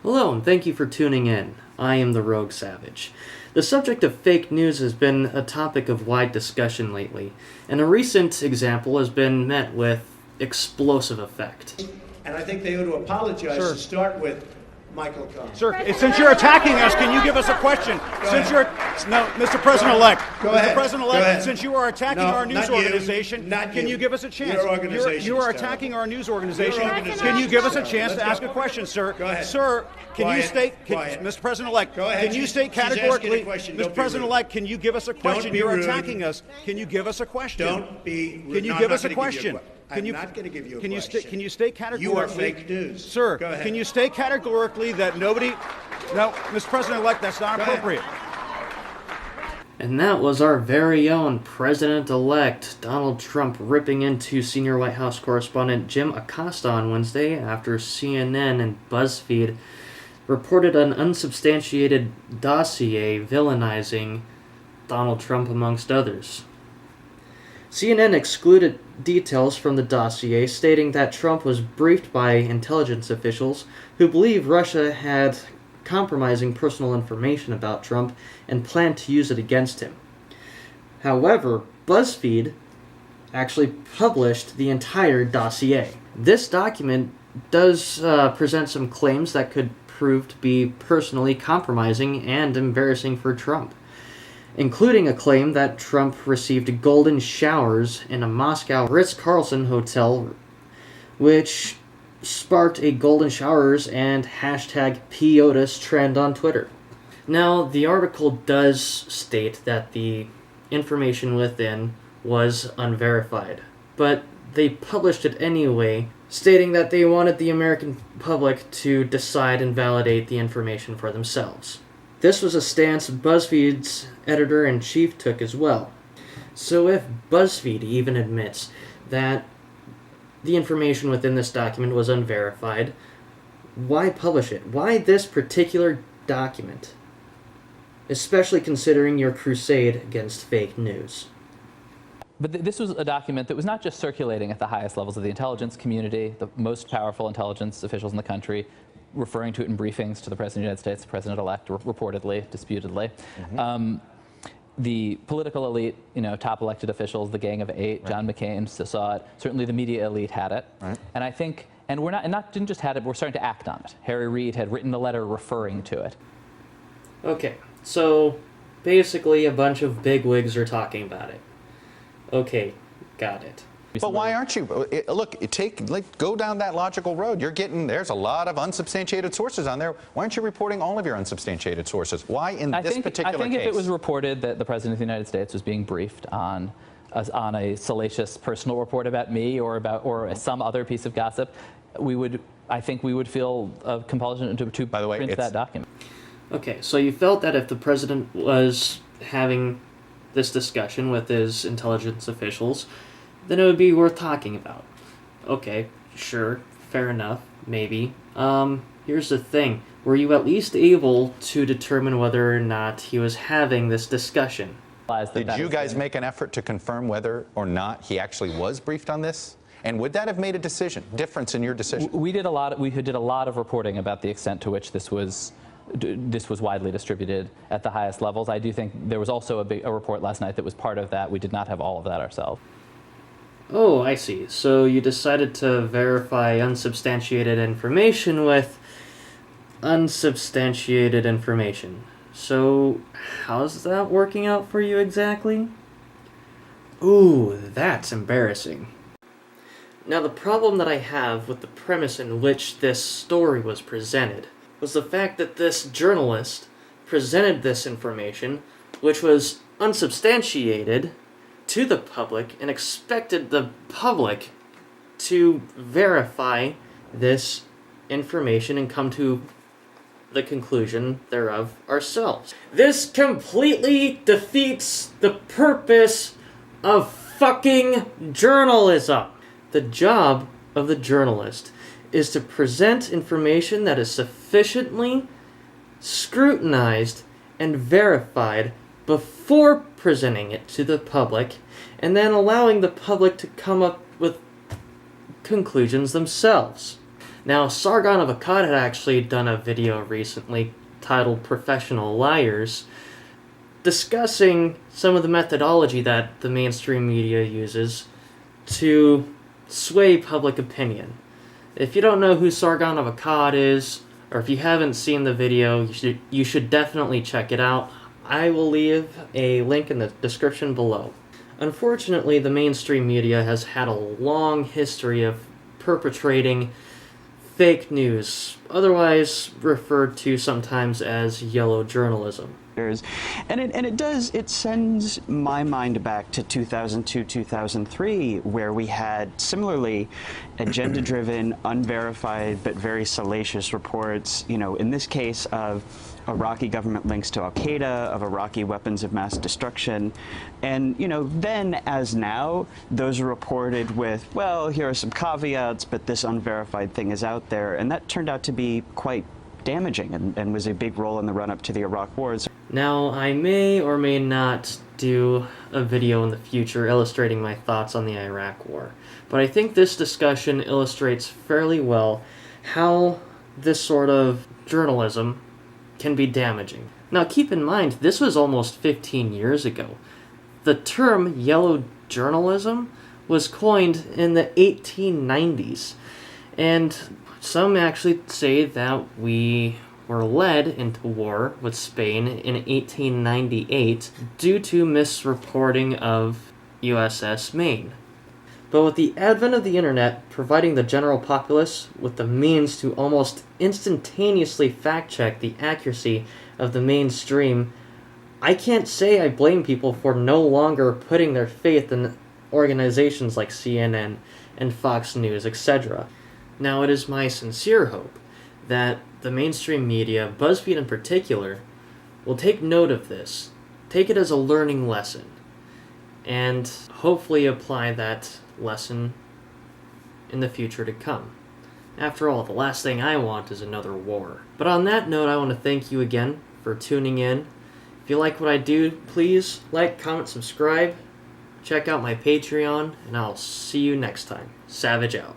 Hello, and thank you for tuning in. I am the Rogue Savage. The subject of fake news has been a topic of wide discussion lately, and a recent example has been met with explosive effect. And I think they ought to apologize to start with Michael Cohen. Sir, since you're attacking us, can you give us a question? Mr. President-elect. Go ahead. Mr. President-elect, since you are attacking our news organization, can you give us a chance? Your organization. You are attacking our news organization. organization. Can you give us a chance to ask a question, sir? Go ahead. Sir, can you state, Mr. President-elect, Go ahead. can you state She's asking categorically, a question. Mr. Don't be President-elect, can you give us a question? be You're rude. attacking us. Can you give us a question? Don't be rude. Can you No, give I'm us a not gonna give you question? I'm not going to give you a Can question. you state categorically? You are fake news. Sir, Go ahead. can you state categorically that nobody... No, Mr. President-elect, that's not Go ahead. appropriate. And that was our very own President-elect Donald Trump ripping into senior White House correspondent Jim Acosta on Wednesday after CNN and Buzzfeed reported an unsubstantiated dossier villainizing Donald Trump amongst others. CNN excluded details from the dossier, stating that Trump was briefed by intelligence officials who believe Russia had compromising personal information about Trump and planned to use it against him. However, BuzzFeed actually published the entire dossier. This document does present some claims that could prove to be personally compromising and embarrassing for Trump, including a claim that Trump received golden showers in a Moscow Ritz-Carlton hotel, which sparked a golden showers and hashtag POTUS trend on Twitter. Now, the article does state that the information within was unverified, but they published it anyway, stating that they wanted the American public to decide and validate the information for themselves. This was a stance BuzzFeed's editor-in-chief took as well. So if BuzzFeed even admits that the information within this document was unverified, why publish it? Why this particular document? Especially considering your crusade against fake news. But this was a document that was not just circulating at the highest levels of the intelligence community, the most powerful intelligence officials in the country, referring to it in briefings to the President of the United States, President-elect, reportedly, disputedly. Mm-hmm. The political elite, top elected officials, the Gang of Eight, right. John McCain saw it. Certainly the media elite had it. Right. And I think, and didn't just had it, we're starting to act on it. Harry Reid had written a letter referring to it. Okay, so basically a bunch of bigwigs are talking about it. Okay, got it. But why aren't you? Look, go down that logical road. There's a lot of unsubstantiated sources on there. Why aren't you reporting all of your unsubstantiated sources? Why in this particular case? I think if it was reported that the President of the United States was being briefed on a salacious personal report about me or some other piece of gossip, I think we would feel compulsion to By the way, print that document. Okay, so you felt that if the President was having this discussion with his intelligence officials, then it would be worth talking about. Okay, sure, fair enough, maybe. Here's the thing. Were you at least able to determine whether or not he was having this discussion? Did you guys make an effort to confirm whether or not he actually was briefed on this? And would that have made a difference in your decision? We did a lot of reporting about the extent to which this was widely distributed at the highest levels. I do think there was also a report last night that was part of that. We did not have all of that ourselves. Oh, I see. So you decided to verify unsubstantiated information with unsubstantiated information. So how's that working out for you exactly? Ooh, that's embarrassing. Now, the problem that I have with the premise in which this story was presented was the fact that this journalist presented this information, which was unsubstantiated, to the public and expected the public to verify this information and come to the conclusion thereof ourselves. This completely defeats the purpose of fucking journalism. The job of the journalist is to present information that is sufficiently scrutinized and verified before presenting it to the public, and then allowing the public to come up with conclusions themselves. Now, Sargon of Akkad had actually done a video recently titled Professional Liars, discussing some of the methodology that the mainstream media uses to sway public opinion. If you don't know who Sargon of Akkad is, or if you haven't seen the video, you should definitely check it out. I will leave a link in the description below. Unfortunately, the mainstream media has had a long history of perpetrating fake news, otherwise referred to sometimes as yellow journalism. And it sends my mind back to 2002, 2003, where we had similarly agenda-driven, unverified, but very salacious reports, in this case of Iraqi government links to Al-Qaeda, of Iraqi weapons of mass destruction. And, then as now, those are reported with, well, here are some caveats, but this unverified thing is out there. And that turned out to be quite damaging and was a big role in the run-up to the Iraq wars. Now, I may or may not do a video in the future illustrating my thoughts on the Iraq War, but I think this discussion illustrates fairly well how this sort of journalism can be damaging. Now, keep in mind, this was almost 15 years ago. The term yellow journalism was coined in the 1890s, and some actually say that we were led into war with Spain in 1898 due to misreporting of USS Maine. But with the advent of the internet providing the general populace with the means to almost instantaneously fact-check the accuracy of the mainstream, I can't say I blame people for no longer putting their faith in organizations like CNN and Fox News, etc. Now, it is my sincere hope that the mainstream media, Buzzfeed in particular, will take note of this, take it as a learning lesson, and hopefully apply that lesson in the future to come. After all, the last thing I want is another war. But on that note, I want to thank you again for tuning in. If you like what I do, please like, comment, subscribe, check out my Patreon, and I'll see you next time. Savage out.